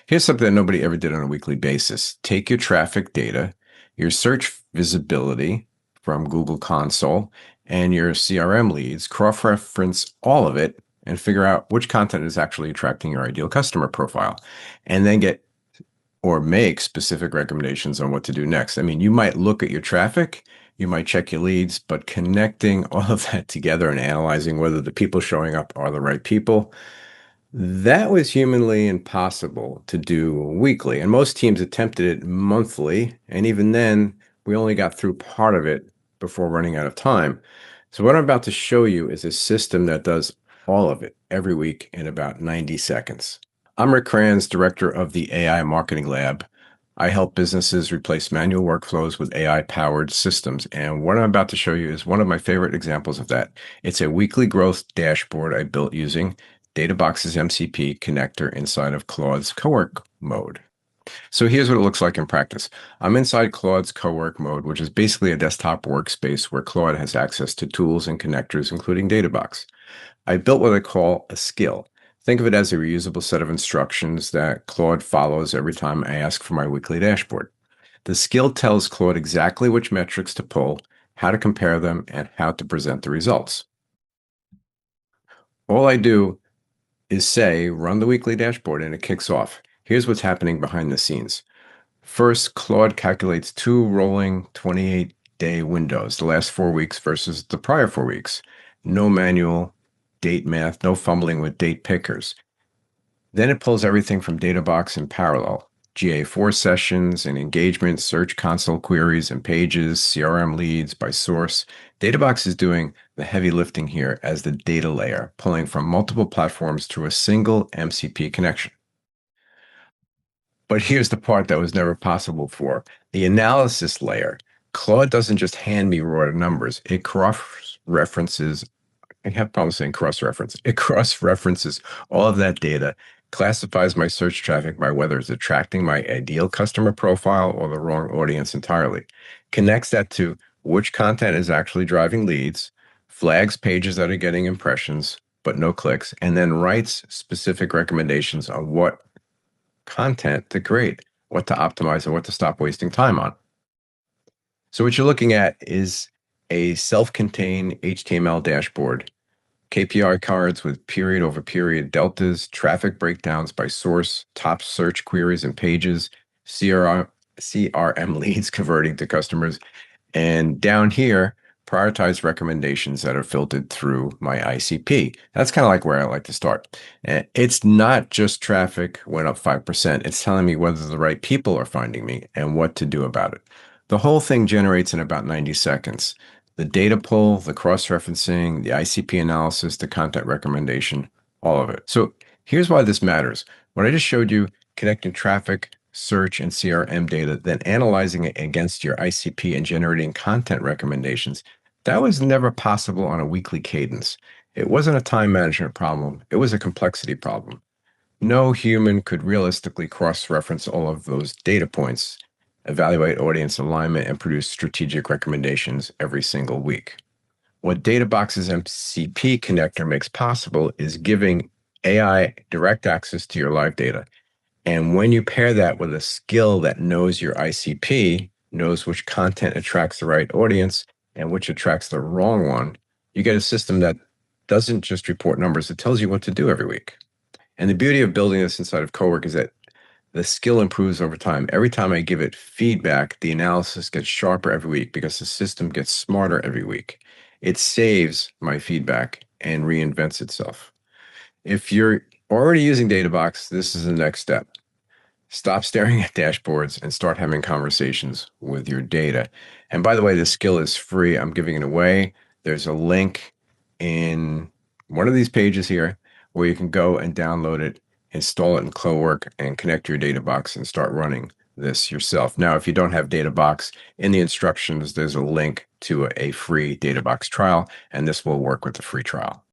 Here's something that nobody ever did on a weekly basis. Take your traffic data, your search visibility from Google Console, and your CRM leads, cross-reference all of it, and figure out which content is actually attracting your ideal customer profile, and then get or make specific recommendations on what to do next. I mean, you might look at your traffic, you might check your leads, but connecting all of that together and analyzing whether the people showing up are the right people, that was humanly impossible to do weekly, and most teams attempted it monthly, and even then, we only got through part of it before running out of time. So what I'm about to show you is a system that does all of it every week in about 90 seconds. I'm Rick Kranz, director of the AI Marketing Lab. I help businesses replace manual workflows with AI-powered systems, and what I'm about to show you is one of my favorite examples of that. It's a weekly growth dashboard I built using Databox's MCP connector inside of Claude's Cowork mode. So here's what it looks like in practice. I'm inside Claude's Cowork mode, which is basically a desktop workspace where Claude has access to tools and connectors, including Databox. I built what I call a skill. Think of it as a reusable set of instructions that Claude follows every time I ask for my weekly dashboard. The skill tells Claude exactly which metrics to pull, how to compare them, and how to present the results. All I do is say, run the weekly dashboard, and it kicks off. Here's what's happening behind the scenes. First, Claude calculates two rolling 28-day windows, the last 4 weeks versus the prior 4 weeks. No manual date math, no fumbling with date pickers. Then it pulls everything from Databox in parallel. GA4 sessions and engagement, search console queries and pages, CRM leads by source. Databox is doing the heavy lifting here as the data layer, pulling from multiple platforms through a single MCP connection. But here's the part that was never possible for the analysis layer. Claude doesn't just hand me raw numbers, it cross-references. I have problems saying cross-reference. It cross-references all of that data, classifies my search traffic by whether it's attracting my ideal customer profile or the wrong audience entirely, connects that to which content is actually driving leads, flags pages that are getting impressions but no clicks, and then writes specific recommendations on what content to create, what to optimize, and what to stop wasting time on. So what you're looking at is a self-contained HTML dashboard, KPI cards with period over period deltas, traffic breakdowns by source, top search queries and pages, CRM leads converting to customers, and down here, prioritize recommendations that are filtered through my ICP. That's kind of like where I like to start. And it's not just traffic went up 5%. It's telling me whether the right people are finding me and what to do about it. The whole thing generates in about 90 seconds. The data pull, the cross-referencing, the ICP analysis, the content recommendation, all of it. So here's why this matters. What I just showed you, connecting traffic, search, and CRM data, then analyzing it against your ICP and generating content recommendations, that was never possible on a weekly cadence. It wasn't a time management problem. It was a complexity problem. No human could realistically cross-reference all of those data points, evaluate audience alignment, and produce strategic recommendations every single week. What Databox's MCP connector makes possible is giving AI direct access to your live data. And when you pair that with a skill that knows your ICP, knows which content attracts the right audience and which attracts the wrong one, you get a system that doesn't just report numbers, it tells you what to do every week. And the beauty of building this inside of Cowork is that the skill improves over time. Every time I give it feedback, the analysis gets sharper every week because the system gets smarter every week. It saves my feedback and reinvents itself. If you're already using Databox, this is the next step. Stop staring at dashboards and start having conversations with your data. And by the way, this skill is free. I'm giving it away. There's a link in one of these pages here where you can go and download it, install it in Cowork, and connect your Databox and start running this yourself. Now, if you don't have Databox, in the instructions, there's a link to a free Databox trial, and this will work with the free trial.